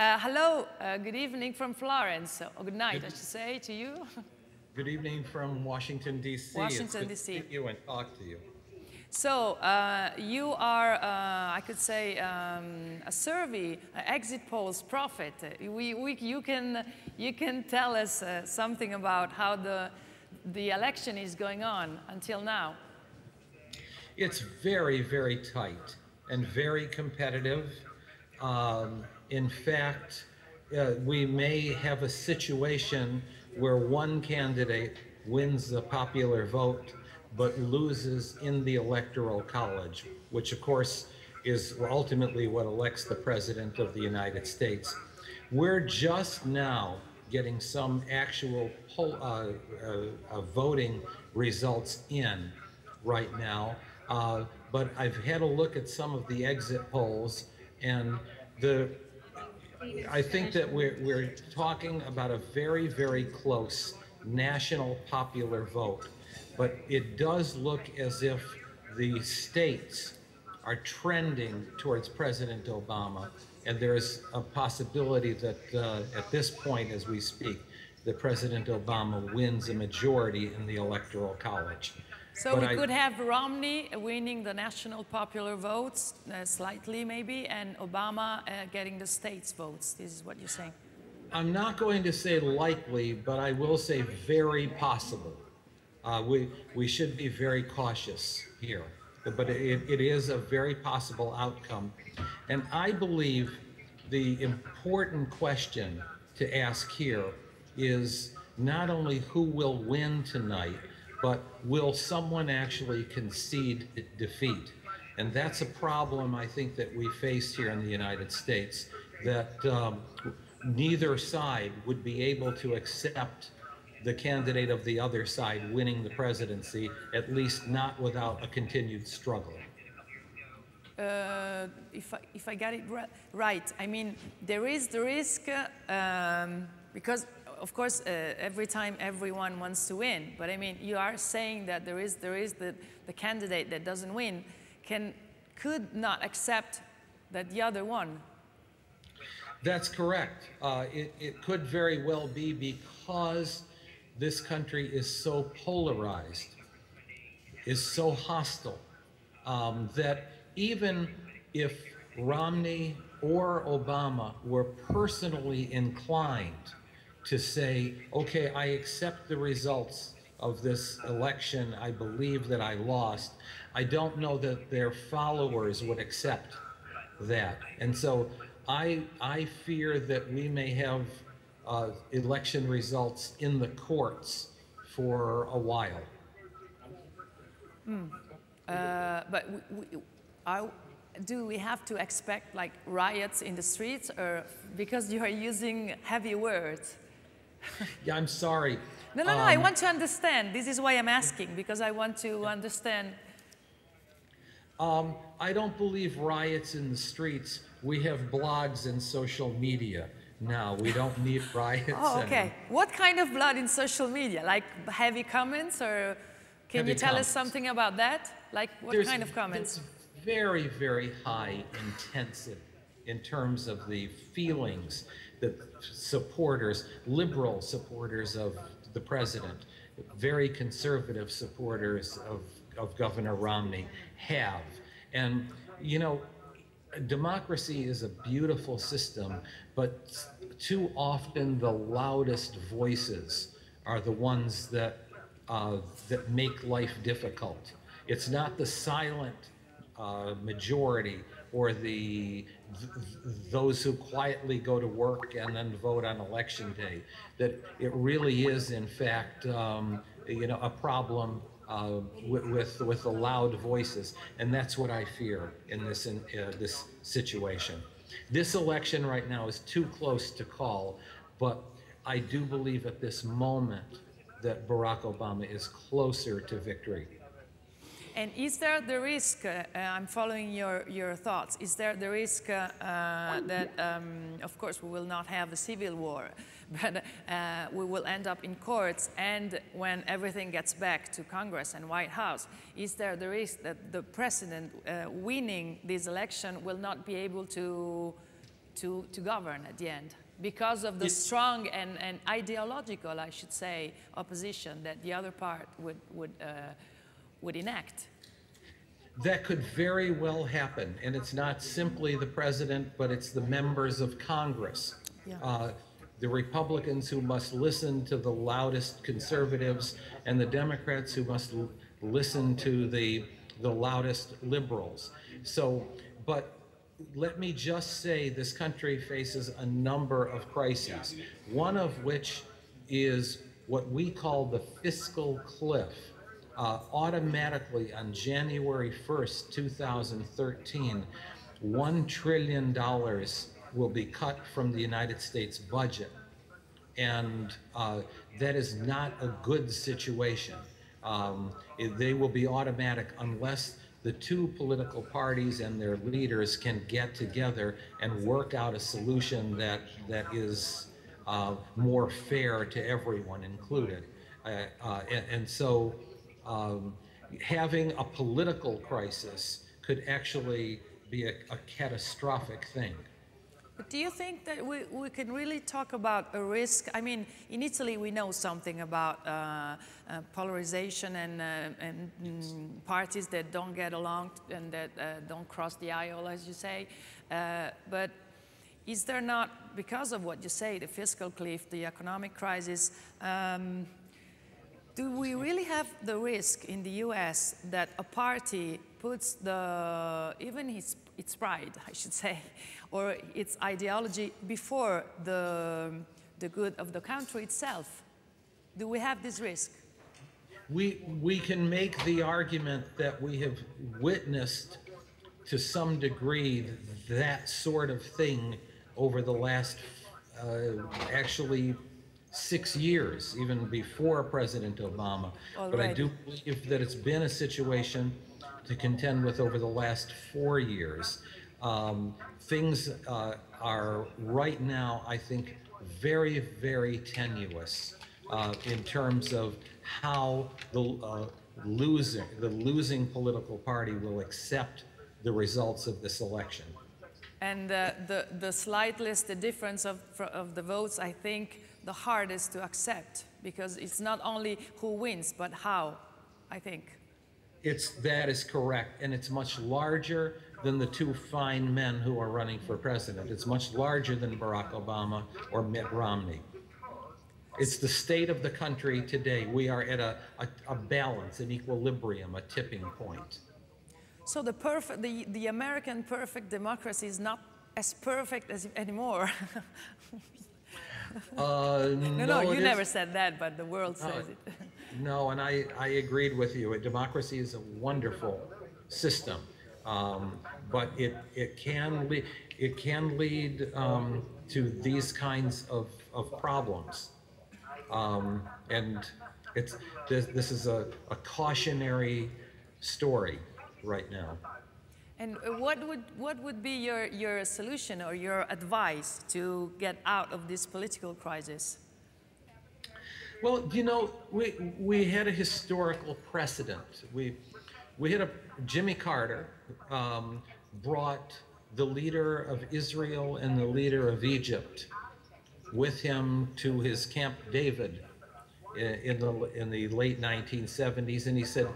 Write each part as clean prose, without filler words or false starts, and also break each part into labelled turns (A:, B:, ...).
A: Hello, good evening from Florence, or good night, I should say, to you.
B: Good evening from Washington, D.C.
A: Washington,
B: D.C. It's good to meet you and talk to you.
A: So, you are, I could say, a survey, exit polls prophet. You can tell us something about how the election is going on until now.
B: It's very, very tight and very competitive. In fact, we may have a situation where one candidate wins the popular vote but loses in the Electoral College, which of course is ultimately what elects the President of the United States. We're just now getting some actual voting results in right now, but I've had a look at some of the exit polls, and I think that we're talking about a very, very close national popular vote, but it does look as if the states are trending towards President Obama, and there's a possibility that at this point as we speak, that President Obama wins a majority in the Electoral College.
A: So we could have Romney winning the national popular votes, slightly maybe, and Obama getting the states' votes. This is what you're saying.
B: I'm not going to say likely, but I will say very possible. We should be very cautious here, but it is a very possible outcome. And I believe the important question to ask here is not only who will win tonight, but will someone actually concede defeat? And that's a problem I think that we face here in the United States, that neither side would be able to accept the candidate of the other side winning the presidency, at least not without a continued struggle.
A: If I got it right, I mean, there is the risk, because of course, every time everyone wants to win, but I mean, you are saying that there is the candidate that doesn't win could not accept that the other won.
B: That's correct. It could very well be because this country is so polarized, is so hostile, that even if Romney or Obama were personally inclined to say, okay, I accept the results of this election, I believe that I lost, I don't know that their followers would accept that. And so I fear that we may have election results in the courts for a while.
A: But do we have to expect like riots in the streets, or because you are using heavy words?
B: Yeah, I'm sorry.
A: No, I want to understand. This is why I'm asking, because I want to understand.
B: I don't believe riots in the streets. We have blogs and social media now. We don't need riots.
A: Oh, okay. What kind of blood in social media? Like heavy comments, or can you tell us something about that? Like what kind of comments?
B: It's very, very high intensive in terms of the feelings that supporters, liberal supporters of the president, very conservative supporters of Governor Romney have. And, you know, democracy is a beautiful system, but too often the loudest voices are the ones that make life difficult. It's not the silent majority or those who quietly go to work and then vote on election day, that it really is, in fact, you know, a problem with the loud voices, and that's what I fear in this situation. This election right now is too close to call, but I do believe at this moment that Barack Obama is closer to victory.
A: And is there the risk, I'm following your thoughts, is there the risk that, of course, we will not have a civil war, but we will end up in courts, and when everything gets back to Congress and White House, is there the risk that the president winning this election will not be able to to govern at the end because of the strong and ideological, I should say, opposition that the other part would enact.
B: That could very well happen, and it's not simply the president, but it's the members of Congress.
A: Yeah.
B: The Republicans who must listen to the loudest conservatives, and the Democrats who must listen to the loudest liberals. So, but let me just say this country faces a number of crises, one of which is what we call the fiscal cliff. Automatically on January 1st, 2013, $1 trillion will be cut from the United States budget. And that is not a good situation. They will be automatic unless the two political parties and their leaders can get together and work out a solution that is more fair to everyone included. So having a political crisis could actually be a catastrophic thing.
A: But do you think that we can really talk about a risk? I mean, in Italy we know something about polarization and parties that don't get along and that don't cross the aisle, as you say. But is there not, because of what you say, the fiscal cliff, the economic crisis, do we really have the risk in the US that a party puts even its pride, I should say, or its ideology before the good of the country itself? Do we have this risk?
B: We can make the argument that we have witnessed to some degree that sort of thing over the last actually 6 years, even before President Obama.
A: Already.
B: But I do believe that it's been a situation to contend with over the last 4 years. Things are right now, I think, very, very tenuous in terms of how the losing political party will accept the results of this election.
A: And the slightest the difference of the votes, I think, the hardest to accept, because it's not only who wins, but how, I think.
B: That is correct, and it's much larger than the two fine men who are running for president. It's much larger than Barack Obama or Mitt Romney. It's the state of the country today. We are at a balance, an equilibrium, a tipping point. So
A: the American perfect democracy is not as perfect as anymore. No, you never said that, but the world says it.
B: No, and I agreed with you. A democracy is a wonderful system, but it can lead to these kinds of problems, and this is a cautionary story right now.
A: And what would be your solution or your advice to get out of this political crisis?
B: Well, you know, we had a historical precedent. We had Jimmy Carter brought the leader of Israel and the leader of Egypt with him to his Camp David in the late 1970s, and he said,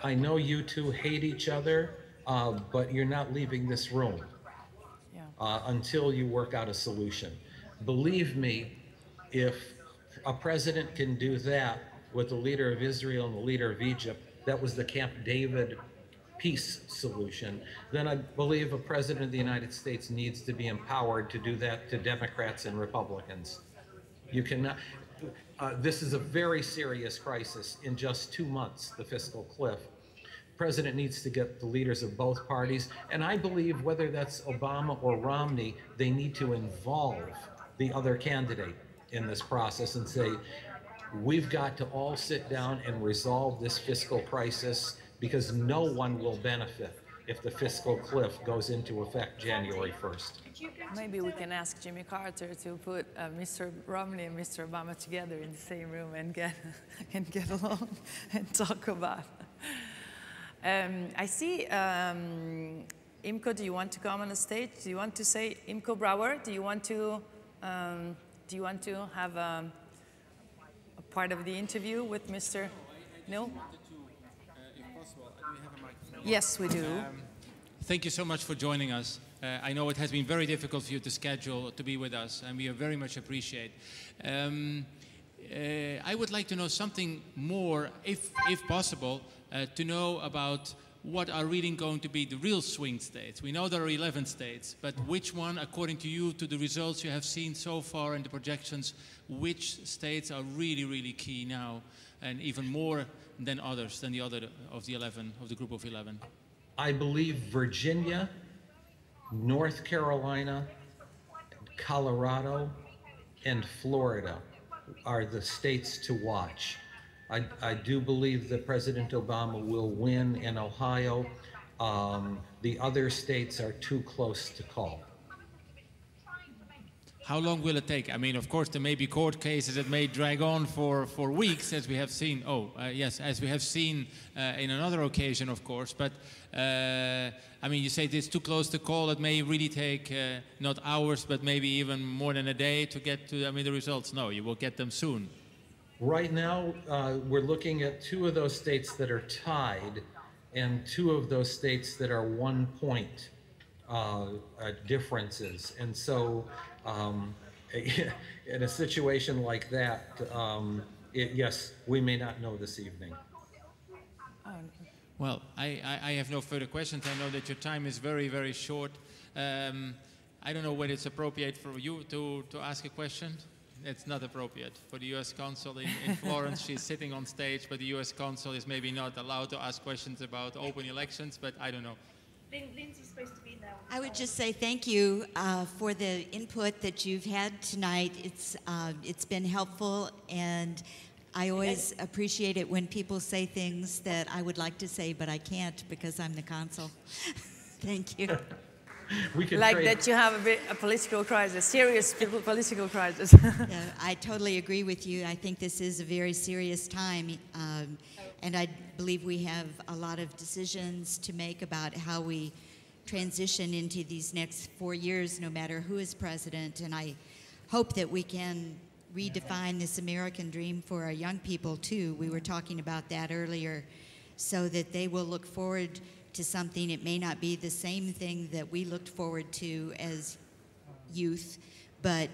B: "I know you two hate each other, but you're not leaving this room until you work out a solution." Believe me, if a president can do that with the leader of Israel and the leader of Egypt, that was the Camp David peace solution, then I believe a president of the United States needs to be empowered to do that to Democrats and Republicans. You cannot, this is a very serious crisis in just 2 months, the fiscal cliff. The president needs to get the leaders of both parties, and I believe whether that's Obama or Romney, they need to involve the other candidate in this process and say, we've got to all sit down and resolve this fiscal crisis, because no one will benefit if the fiscal cliff goes into effect January 1st.
A: Maybe we can ask Jimmy Carter to put Mr. Romney and Mr. Obama together in the same room and get along and talk about. I see Imco, do you want to come on the stage? Do you want to say, Imco Brouwer, do you want to have a part of the interview with Mr. No?
C: If possible, do we have a microphone?
A: Yes, we do.
C: Thank you so much for joining us. I know it has been very difficult for you to schedule to be with us, and we very much appreciate. I would like to know something more, if possible, to know about what are really going to be the real swing states. We know there are 11 states, but which one, according to you, to the results you have seen so far and the projections, which states are really, really key now, and even more than others, than the other of the 11, of the group of 11?
B: I believe Virginia, North Carolina, Colorado, and Florida are the states to watch. I do believe that President Obama will win in Ohio. The other states are too close to call.
C: How long will it take? I mean, of course, there may be court cases that may drag on for weeks, as we have seen. Yes, as we have seen in another occasion, of course. But, I mean, you say it's too close to call. It may really take not hours, but maybe even more than a day to get to, the results. No, you will get them soon.
B: Right now, we're looking at 2 of those states that are tied and 2 of those states that are 1 point differences. And so in a situation like that, yes, we may not know this evening.
C: Well, I have no further questions. I know that your time is very, very short. I don't know whether it's appropriate for you to ask a question. It's not appropriate. For the U.S. Consul in Florence, she's sitting on stage, but the U.S. Consul is maybe not allowed to ask questions about open elections, but I don't know.
D: Lindsay's supposed to be there.
E: I would just say thank you for the input that you've had tonight. It's been helpful, and I always appreciate it when people say things that I would like to say, but I can't because I'm the consul. Thank you.
B: We can
A: Like
B: trade.
A: that you have a political crisis, serious political crisis.
E: Yeah, I totally agree with you. I think this is a very serious time, and I believe we have a lot of decisions to make about how we transition into these next 4 years, no matter who is president. And I hope that we can redefine this American dream for our young people, too. We were talking about that earlier, so that they will look forward to something. It may not be the same thing that we looked forward to as youth, but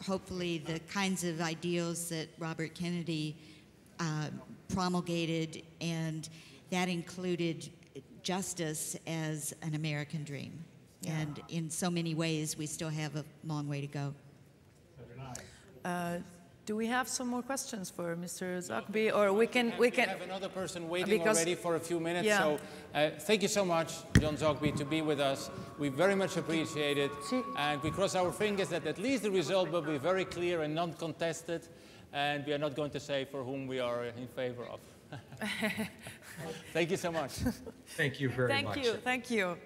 E: hopefully the kinds of ideals that Robert Kennedy promulgated, and that included justice as an American dream. Yeah. And in so many ways, we still have a long way to go.
A: Do we have some more questions for Mr. ZOGBY, or we can
C: have another person waiting already for a few minutes. Yeah. So thank you so much, John ZOGBY, to be with us. We very much appreciate it, and we cross our fingers that at least the result will be very clear and non-contested, and we are not going to say for whom we are in favor of. Thank you so much.
B: Thank you very much.
A: Thank you.